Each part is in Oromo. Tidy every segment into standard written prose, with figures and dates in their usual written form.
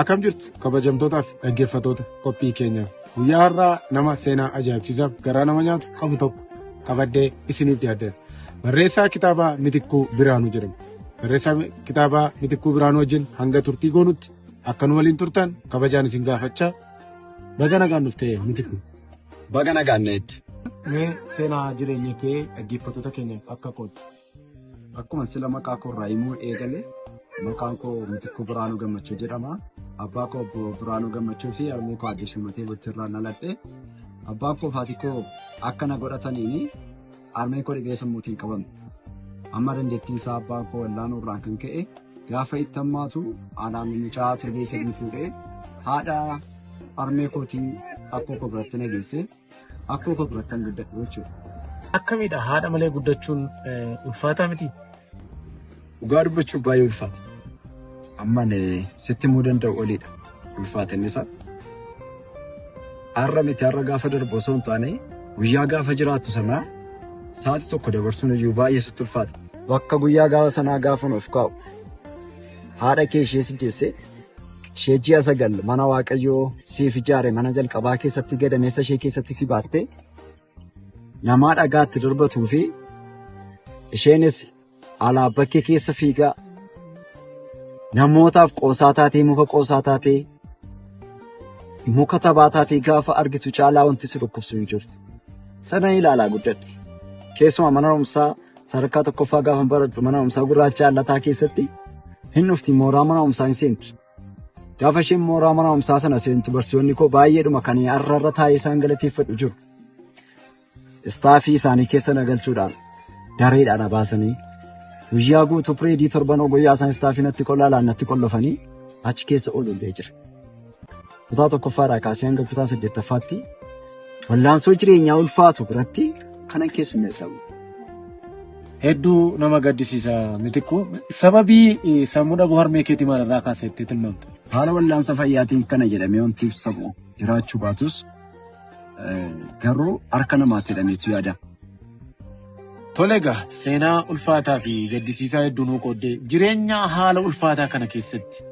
Akkam jirtu kabajamtootaaf dhaggeeffattoota qophii keenyaaf guyyaa har'aa nama seenaa ajaa'ibsiisaaf garaa nama nyaatu qabu tokko qabadhee isiniif dhiyaaddeera. Barreessaa kitaabaa Mitikkuu Biraanuu jedhama. Barreessaa kitaabaa Mitikkuu Biraanuu wajjin hanga turtii goonutti akka nu waliin turtan kabajaan isin gaafachaa. Baga nagaan dhuftee Mitikkuu. Baga nagaan neetti. Mee seenaa jireenya kee dhaggeeffattoota keenyaaf akka qooddu. Akkuma sila maqaa koo irraa himuu eegale maqaan koo Mitikkuu Biraanuu Gammachuu jedhama. Abbaa koo obbo Biraanuu Gammachuu fi harmee koo Addee Shumatee Bultirraa dhaladhe. Abbaan koo fi haati koo akka na godhataniini harmee koo dhibee sammuutiin qabame. Amma dandeettiin isaa abbaan koo wallaanuu irraan kan ka'e gaafa itti hammaatu aanaan mucaa torbee sadii fuudhee haadha harmee kootiin akkoo koo biratti na geesse akkoo koo biratti na guddadhe jechuudha. Akkamiidha haadha malee guddachuun ulfaataa miti? Dhugaa dubbachuuf baay'ee ulfaata. Amman sitti himuu danda'u oliidha ulfaatinni isaa. Har'a miti har'a gaafa darbu osoo hin taane guyyaa gaafa jiraattu sanaa sa'aatii tokko dabarsuun iyyuu baay'ee sitti ulfaata. Bakka guyyaa gaafa sanaa gaafa nuuf kaa'u haadha kee ishee si deesse ishee ji'a 9 mana Waaqayyoo siif ijaare mana jalqabaa keessatti gadameessa ishee keessatti si baatte namaa dhagaatti darbatuu fi isheenis alaa bakkee keessa fiigaa namootaaf qoosaa taatee muka qoosaa taatee muka tabaa taatee gaafa argitu caalaa wanti si dhukkubsu hin jiru. Sana ilaalaa guddadhe. Keessumaa mana barumsaa sadarkaa tokkoffaa gaafa baradhu mana barumsaa gurraacha allataa keessatti hin dhufti mooraa mana barumsaa hin seenti. Gaafa isheen mooraa mana barumsaa sana seentu barsiisonni koo baay'eedhuma kan har'a taa'ee isaan galateeffadhu jiru. Istaafii isaanii keessa na galchuudhaan dareedhaan baasanii guyyaa guutuu pireedii torban guyyaa isaan istaafii natti qollaalaan natti qollofanii achi keessa oolullee jira. Kutaa tokkoffaadhaa kaasee hanga kutaa 8ffaatti wallaansoo jireenyaa ulfaatu biratti kanan keessummeessamu. Hedduu nama gaddisiisa Mitikkuu. Sababii sammuu dhabuu harmee keetii maalirraa kaasettee tilmaamta? Haala wallaansa fayyaatiin kana jedhamee wanti ibsamu jiraachuu baatus garuu harka namaatti hidhameetu yaada. Tole egaa seenaa ulfaataa fi gaddisiisaa hedduu nuu qooddee jireenya haala ulfaataa kana keessatti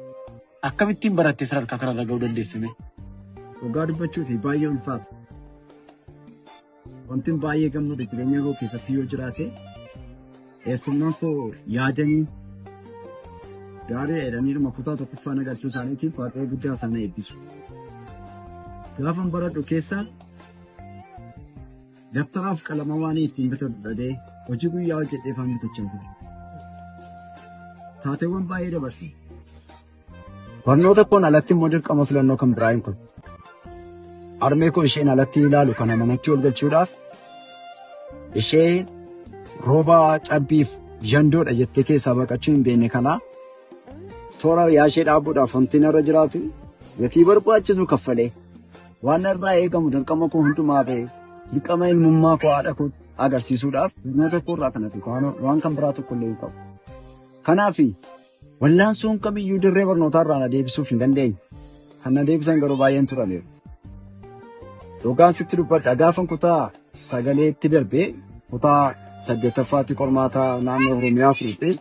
akkamittiin barattee sadarkaa kanarra ga'uu dandeessime? Dhugaa dubbachuu fi baay'ee ulfaata. Wanti baay'ee gammadu jireenya koo keessatti yoo jiraate eessummaan koo yaadanii gaarii jedhaniidhuma kutaa tokkoffaa na galchuu isaaniitiif waaqayyo guddaa isaan eebbisu. Gaafan baradhu keessa daftaraaf qalama waan ittiin bitadhu dhabee hojii guyyaa hojjedhee faan bitachaa ture. Taateewwan baay'ee dabarsi. Barnoota koon alatti immoo dirqama filannoo kan biraa hin kun. Harmee koo isheen alatti ilaalu kana manatti ol galchuudhaaf ishee rooba cabbiif jandoodha jettee keessaa baqachuu hin beekne kana toora riyaa ishee dhaabuudhaaf wanti narra jiraatu gatii barbaachisu kaffalee waan irraa eegamu dirqama koo hundumaa ba'e dirqama ilmummaa koo haadha koo agarsiisuudhaaf barnoota koo irraa kanatti waan kan biraa tokko illee hin qabu. Kanaaf wallaansoon kamiyyuu dirree barnootaa irraa na deebisuuf hin dandeenye. Kan na deebisan garuu baay'een turaniiru. Dhugaan sitti dubbadha gaafan kutaa 9tti darbee kutaa 8ffaatti qormaata naannoo Oromiyaa fudhadhee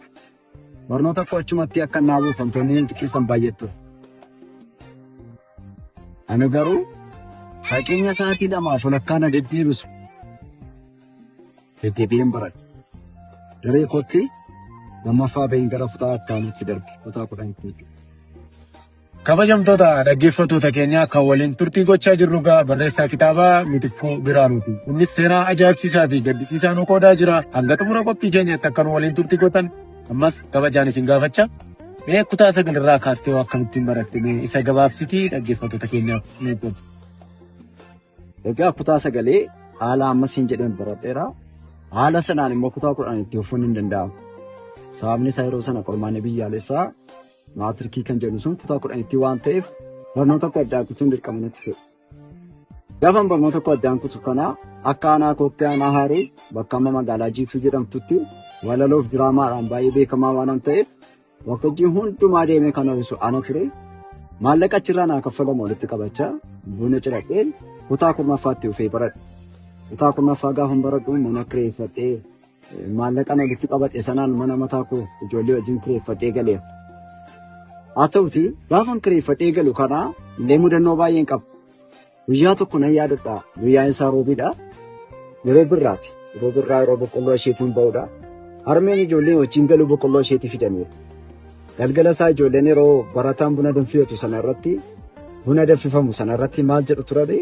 barnoota koo achumatti akka naabuuf wantoonni dinqisan baay'eetu. Ani garuu fageenya sa'aatii 2 walakkaa na deddeebisu. Deddeebiin baradhe. Daree kootti lammaffaa bahin gara kutaa itti darbe kutaa 10tti. Kabajamtoota dhaggeeffattoota keenya kan waliin turtii gochaa jirru barreessaa kitaabaa Mitikkuu Biraanuuti. Innis seenaa ajaa'ibsiisaa fi gaddisiisaa nu qoodaa jira. Hanga xumura qophii keenyatti akka nu waliin turtii gootan ammas kabajaan isin gaafachaa. Mee kutaa 9 irraa kaastee akkamittiin baratte isa gabaabsitii dhaggeeffattoota keenyaaf ni qooddu. Egaa kutaa 9 haala ammasiin jedhan baradheera. Haala sanaan immoo kutaa 10 itti fufuun hin danda'amu. Sababni isaa yeroo sana qormaanni biyyaalessaa maatirikii kan jedhu sun kutaa 10tti waan ta'eef barnoota koo addaan kutuun dirqama natti ta'e. Gaafan barnoota koo addaan kutu kana akka aanaa kootti aanaa haaruu bakka amma magaalaa Jiituu jedhamtutti walaloof diraamaadhaan baay'ee beekamaa waan ta'eef waltajjii hundumaa deemee kan hawwisu ana ture. Maallaqa achirraa naa kaffalamu walitti qabachaa buna ciradhee kutaa 10ffaatti dhufee baradhe. Kutaa 10ffaa gaafan baradhu mana kireeffadhee maallaqaan walitti qabadhe sanaan mana mataa koo ijoollee wajjin kireeffadhee galeera. Haa ta'uti gaafan kireeffadhee galu kanaa illee mudannoo baay'een qaba. Guyyaa tokko nan yaadadha. Guyyaan isaa roobiidha. Yeroo birraati. Yeroo birraa yeroo boqqolloo isheetiin ba'uudha. Harmeen ijoollee wajjin galuu boqqolloo isheetii fidaniiru. Galgala isaa ijoolleen yeroo barataan buna danfifatu sana irratti buna danfifamu sana irratti maal jedhu ture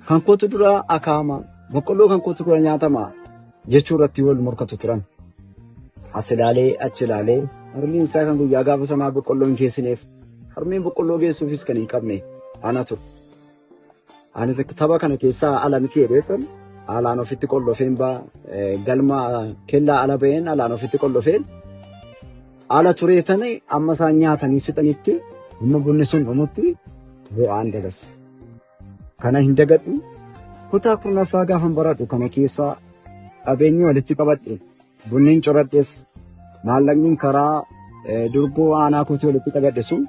kan kootu dura akaama boqqolloo kan kootu dura nyaatama jechuu irratti wal morkatu turan. As ilaalee achi ilaalee harmeen isaa kan guyyaa gaafa sanaa boqqolloo hin geessineef harmeen boqqolloo geessuufis kan hin qabne ana ture. Ani tapha kana keessaa ala miti jedheetan alaan ofitti qollofeen galma kellaa ala ba'een alaan ofitti qollofeen ala tureetanii amma isaan nyaatanii fixanitti dhimma bunni sun dhumutti bu'aan dabarse. Kana hin dagadhu kutaa kurnaffaa gaafan baradhu kana keessaa qabeenyi walitti qabadhe bunniin coradhes maallaqni karaa durgoo aanaa kutii walitti qabadhe sun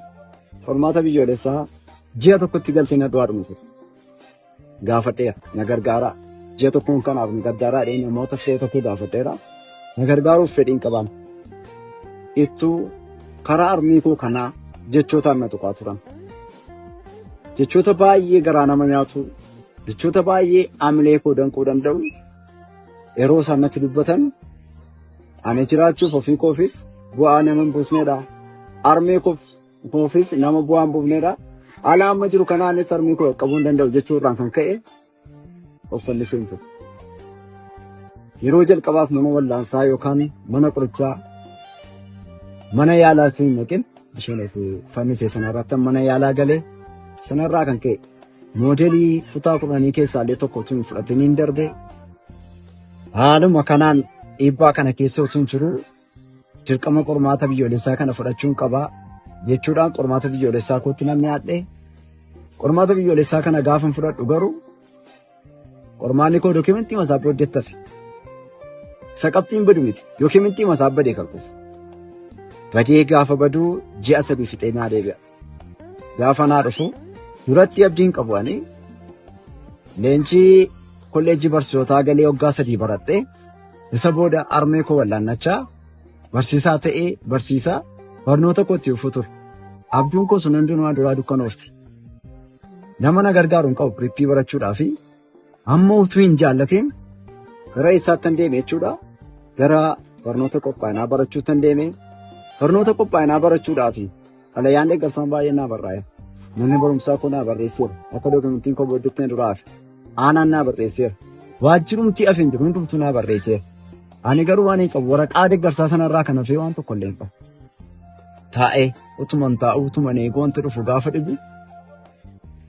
qormaata biyyoolessaa ji'a tokkotti galtee na du'aa dhumte. Gaafadheera na gargaara ji'a tokkoon kanaaf na gargaaraa dhee namoota fee tokko gaafadheera na gargaaruuf fedhiin qaban. Ittuu karaa harmee koo kanaa jechootaan na tuqaa turan. Jechoota baay'ee garaa nama nyaatu, jechoota baay'ee amilee koo danquu danda'u yeroo isaan natti dubbatan ani jiraachuuf ofii koofis bu'aa nama hin buusneedha. Harmee koofis nama bu'aa hin buufneedha. Haala amma jiru kanaanis harmee koo qabuu hin danda'u jechuurraan kan ka'e of fallisee hin ture. Yeroo jalqabaaf mana wallaansaa yookaan mana qorichaa mana yaalaatiin naqin isheen fannisee sanarratti mana yaalaa galee sanarraa kan ka'e moodelii kutaa 10 keessaa illee tokko tun fudhatanii hin darbe. Haaluma kanaan dhiibbaa kana keessa otoo hin jiru dirqama qormaata biyyoolessaa kana fudhachuun qabaa jechuudhaan qormaata biyyoolessaa kootti namni haadhee qormaata biyyoolessaa kana gaafa fudhadhu garuu qormaanni koo dookimentii masaa hojjettafi isa qabxiin badu miti dookimentii masaa badee qabxis. Badee gaafa baduu ji'a 3 fixee naa deebi'a. Gaafa naa dhufu duratti abdiin qabu ani leenjii kolleejjii barsiisotaa galee waggaa 3 baradhee isa booda harmee koo wallaannachaa barsiisaa ta'ee barsiisaa barnoota kootti uffu ture. Abduun koo sun hundinuu duraa dukkanoofti. Nama na gargaaru hin qabu pirippii barachuudhaaf amma utuu hin jaallatiin gara isaatti hin deeme jechuudha. Gara barnoota qophaa'inaa barachuutti hin deeme. Barnoota qophaa'inaa barachuudhaaf xalayaan deeggarsaan baay'ee naa barraa'e. Manni barumsaa koo naa barreesseera. Akka dookumentiin koo booddettee duraaf aanaan naa barreesseera. Waajjirumti afin jiru hundumtuu naa barreesseera. Ani garuu waan hin qabu waraqaa deeggarsaa sanarraa kan hafee waan tokko illee hin qabu. Taa'ee utuman taa'u utuman eeguu wanti dhufu gaafa dhibu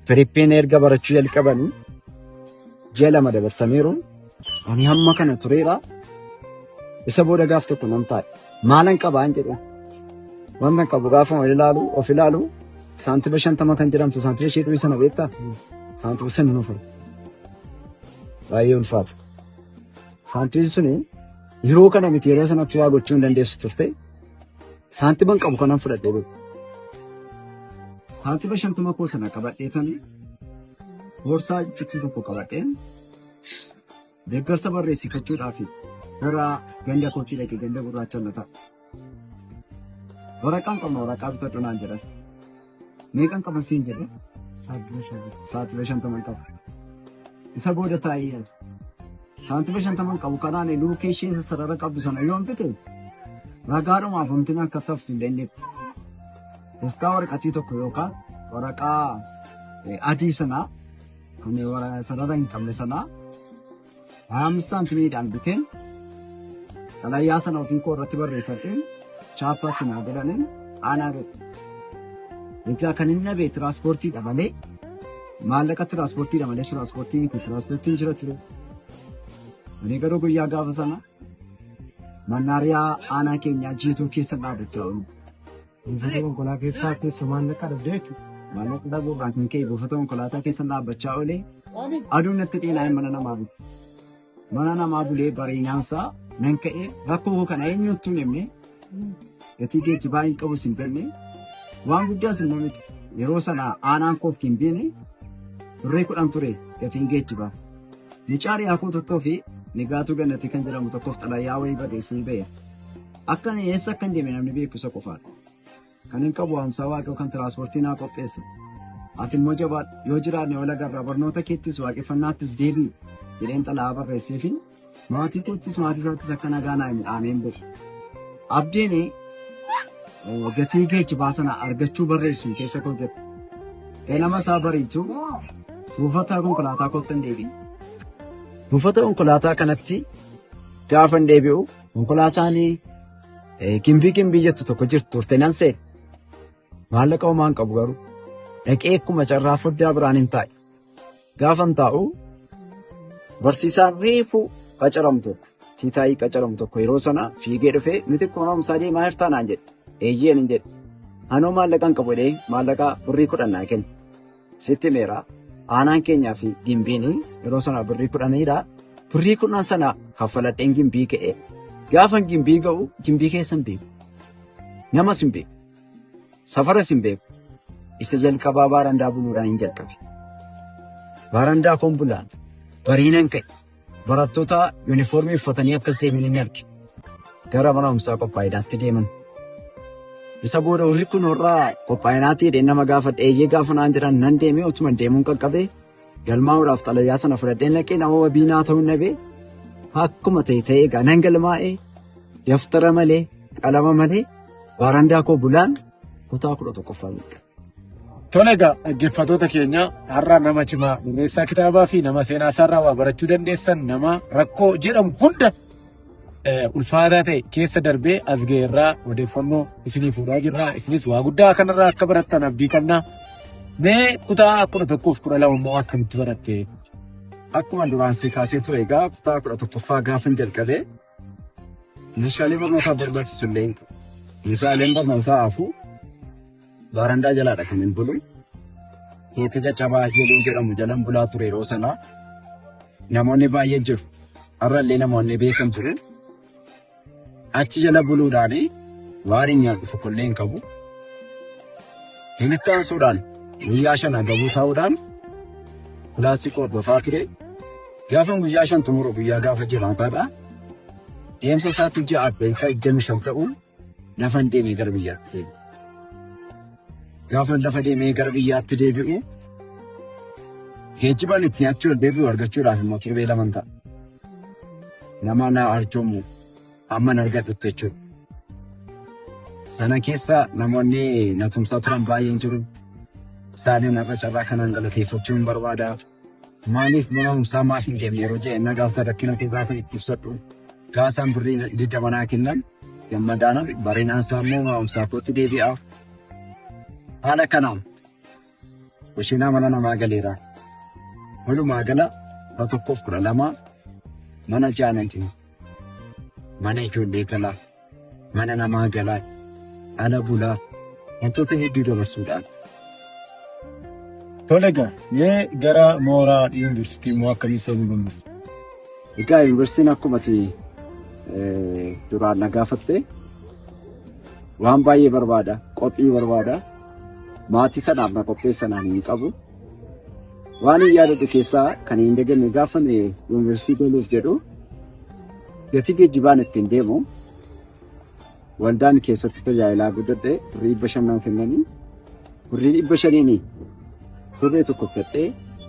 pirippeen erga barachuu jalqabanii ji'a 2 dabarsameeru ani hamma kana tureera. Isa booda gaaf tokko nam taa'e maalan qabaan jedhu wanta qabu gaafa of ilaalu saantima 50 kan jedhamtu saantima 50 sana beektaa saantima sana nuuf baay'ee ulfaata. Saantimni suni yeroo kana miti yeroo sanatti waa gochuu hin dandeessu turte saantiman qabu kanan fudhadhee beeku. Saantima 50 koo sana qabadheetanii boorsaa ciccituu tokko qabadheen deeggarsa barreessifachuudhaaf gara ganda kootii dhaqee ganda gurraacha lataa. Waraqaan qabna waraqaa bitadhu naan jedhan. Meeqan qaban siin jedhe? Saantima 50 qaba. Isa booda taa'ee saantima 50 qabu kanaan luukee ishee sarara qabdu sana yoon bite ragaadhumaaf wanti akka taftu hin dandeettu. Dastaa waraqatii tokko yookaan waraqaa adii sanaa kan sarara hin qabne sanaa 20 saantimiidhaan biteen xalayyaa sana ofii koo irratti barreeffadheen chaappaatti naa galaniin aanaa beeku. Egaa kan inni dhabe tiraanspoortiidha malee maallaqa tiraanspoortiidha malee tiraanspoortii miti tiraanspoortiin jira ture. Ani garuu guyyaa gaafa sana mannaariyaa aanaa keenyaa jiituu keessa dhaabachaa oolu. Buufata konkolaataa keessa maallaqa dhabdee jechuudha. Maallaqa dhabuudhaan kan ka'e buufata konkolaataa keessa dhaabachaa oolee aduun natti dhiinaa mana namaa bule. Mana namaa bulee bareedaansaa nan ka'e rakkoo kana eenyutti hin himne gatii geejjibaa hin qabu sin benne waan guddaas hin miti. Yeroo sana aanaan koof hin beene birrii 10 ture gatiin geejjibaa. Mucaa dhiyaakuu tokkoo fi Nigaatuu Gannatii kan jedhamu tokkoof xalayyaa wayii barreessanii ba'e. Akka eessa akka hin deemne namni beeku isa qofaadha. kan hin qabu haamsaa Waaqa yookaan tiraanspoortii naa qopheessa. Ati immoo jabaadhu yoo jiraanne wal agarraa barnoota keettis waaqeffannaattis deebi'i jedheen xalaa barreessee fi maatii koottis maatii isaattis akka nagaa naa ameen godhu. Abdiin gatii geejjibaa sana argachuu barreessu keessa koo jira. Eelama isaa bariitu buufata konkolaataa kootti hin deebiin. Buufata konkolaataa kanatti gaafa hin deebi'u konkolaataan gimbii jettu tokko jirtu turte nan seene. Maallaqa homaa hin qabu garuu dhaqee akkuma carraa foddaa biraan hin taa'e. Gaafa hin taa'u barsiisaan reefu qacaramu tokko tiitaayii qacaramu tokko yeroo sana fiigee dhufee miti kunuunsaa deemaa hirtaa naan jedhe. Eeyyeen hin jedhe. Anoo maallaqa hin qabu jedhee maallaqa birrii 10 naa kenne. Sitti meeraa aanaan keenyaa fi gimbiin yeroo sana birrii 10dha. Birrii 10 sana kaffaladheen gimbii ka'e. Gaafa gimbii ga'u gimbii keessa hin beeku. Namas hin beeku. Safaras hin beeku. Isa jalqabaa baarandaa buluudhaan hin jalqabe. Baarandaa koon bulaan bariinan ka'e. Barattoota yuunifoormii uffatanii akkas deeman hin arge. Gara mana barumsaa qophaa'inaatti deeman. Isa booda warri kun warraa qophaa'inaatti hidheen nama gaafadhe eeyyee gaafa naan jedhan nan deemee utuma deemuun qaqqabee galmaa'uudhaaf xalayaa sana fudhadheen dhaqee nama wabiinaa ta'uu nabee akkuma ta'e egaa nan galmaa'ee daftara malee qalama malee baarandaa koo bulaan kutaa 11ffaa. Tole egaa dhaggeeffattoota keenya har'a nama cimaa barreessaa kitaabaa fi nama seenaa isaarraa waa barachuu dandeessan nama rakkoo jedhamu hunda ulfaataa ta'e keessa darbee as ga'eerraa odeeffannoo isinii fuudhaa jirra. Isinis waa guddaa kanarraa akka barattan abdii qabna. Mee kutaa 11 immoo akkamitti baratte? Akkuma duraan si kaasee ture egaa kutaa 11ffaa gaafa jalqabee meeshaalee barnootaaf barbaachisu illee meeshaaleen barnootaa hafu baarandaa jalaadha kan hin bulu. Keeka caccabaa jedhamu jalan bulaa ture yeroo sanaa. Namoonni baay'een jiru. Har'allee namoonni beekan jiru. Achi jala buluudhaan waan nyaatu tokkollee hin qabu. Himitti aansuudhaan guyyaa 5 gabuu taa'uudhaan pilaastikii hordofaa ture. Gaafa guyyaa 5 xumuru guyyaa gaafa jimaataadha. Deemsa isaatti ji'a 25 ta'uun lafa deemee gara biyyaatti deebi'u. Gaafa lafa deemee gara biyyaatti deebi'u geejjibaan ittiin achi ol deebi'u argachuudhaaf immoo turbee 2 ta'a. Nama na arjoomu amman argadhutti jechuudha. Sana keessa namoonni na tumsaa turan baay'een jiru. Isaaniin irra carraa kanaan galateeffachuun barbaada. Maaliif mana barumsaa maaf hin deemne yeroo jedhan gaafa rakkina kee gaafa itti ibsadhu. Gaasaan birrii 20 naa kennan gammadaana bareedaan isaa immoo mana barumsaa kootti deebi'aaf. Haala kanaan kushiinaa mana namaa galeera. Walumaa gala 112 mana jaananti. Mana ijoollee galaa, mana namaa galaa, ala bulaa, wantoota hedduu dabarsuudhaan. Tole egaa mee gara mooraa yuunivarsiitii immoo akkamii seenuu dandeessa? Egaa yuunivarsiitiin akkuma duraan na gaafatte waan baay'ee barbaada, qophii barbaada. Maatii sanaaf na qopheessanaan hin qabu. Waan hin yaadatu keessaa kan hin daganne gaafa yuunivarsiitii galuuf jedhu gatii geejjibaan ittiin deemu waldaan keessatti tajaajilaa guddadhe birrii 500 kennanii birrii 500 surree tokko fedhee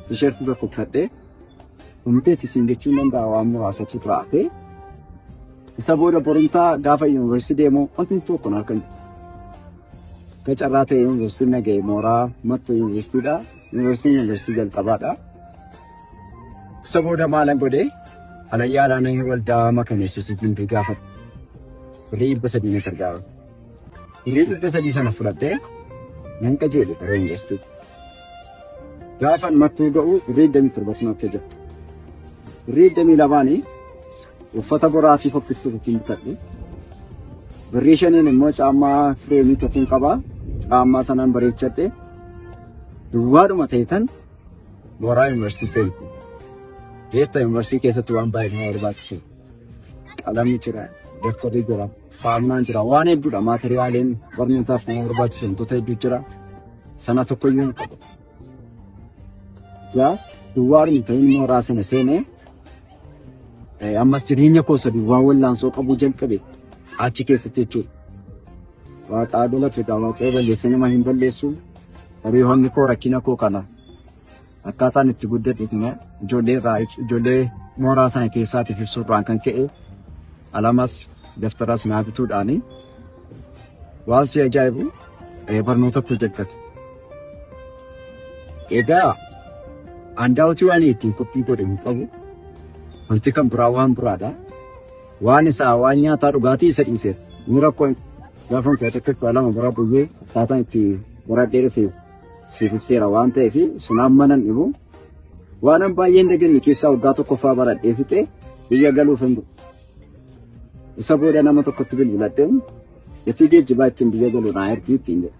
tisheertii tokko fedhee humteetti siin jechuun danda'a waan muraasatu turaafe isa booda borontaa gaafa yuunivarsiitii deemu wanti tokko harkan gacarraa ta'e yuunivarsiitiin naga'e mooraa mattuu yuunivarsiitiidha. Yuunivarsiitii jalqabaadha. Isa booda maalan godhee alayyaadhaan waldaa makaneessisuuf hin gaafadhu. Birrii 300 meetir gaafa. Birrii 300 sana fudhattee nan qajeele gara yuunivarsiitiitti. Gaafa mattuu ga'u birrii 27 natti jira. Birrii 22 uffata boraatii fokkisuuf ittiin bitadhe. Birrii 5 immoo caammaa fireemii tokkoon qaba. Caammaa sanaan bareechadhe. Duwwaadhuma ta'etan mooraa yuunivarsiitii seenu. Beektaa yuunivarsiitii keessatti waan baay'ee nama barbaachisu. Qalamni jira, deeffarri jira, saamunaan jira, waan hedduudha. Maateriyaaleen barnootaaf nama barbaachisu wantoota hedduu jira. Sana tokkoyyuu hin qabu. Yaa duwwaadhuma ta'een mooraa sana seenee ammas jireenya koo duwwaa wallaansoo qabuu jalqabe achi keessatti jechuudha. Waaqaa dhalate gaamaaqee balleessee nama hin balleessu. Hiriyoonni koo rakkina koo kana akkaataan itti guddate kana ijoollee mooraa sana keessaatiif ibsuudhaan kan ka'e alamas daftaras naa bituudhaani waan si ajaa'ibu barnoota piroojektati. Egaa handaawwatii waan ittiin qophii godhe hin qabu. Wanti kan biraa waan biraadha. Waan isaa waan nyaataa dhugaatii isa dhiiseef ni rakkoo gaafa keessatti lama bira bu'ee akkaataan itti baradhee dhufee siif ibseera waan ta'eef sun amma nan dhibu. Waan baay'een daganni keessaa waggaa tokkoffaa baradhee fixee biyya galuuf hin jiru. Isa booda nama tokkotti bilbiladhee itti geejjibaa ittiin biyya galuu naa ergi ittiin jedha.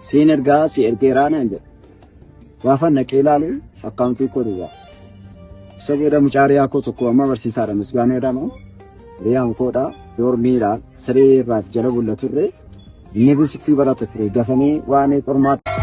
Siin ergaa si ergeeraa naan jedha. Gaafa naqee ilaalu akkaawuntii koo dhugaa. Isa booda mucaariyaa koo tokko amma barsiisaadha Misgaanuu jedhama. Riyaan koodha doormiidhaan siree irraa jala bulla turre inni bisiksii barata ture dafanii waan qormaata.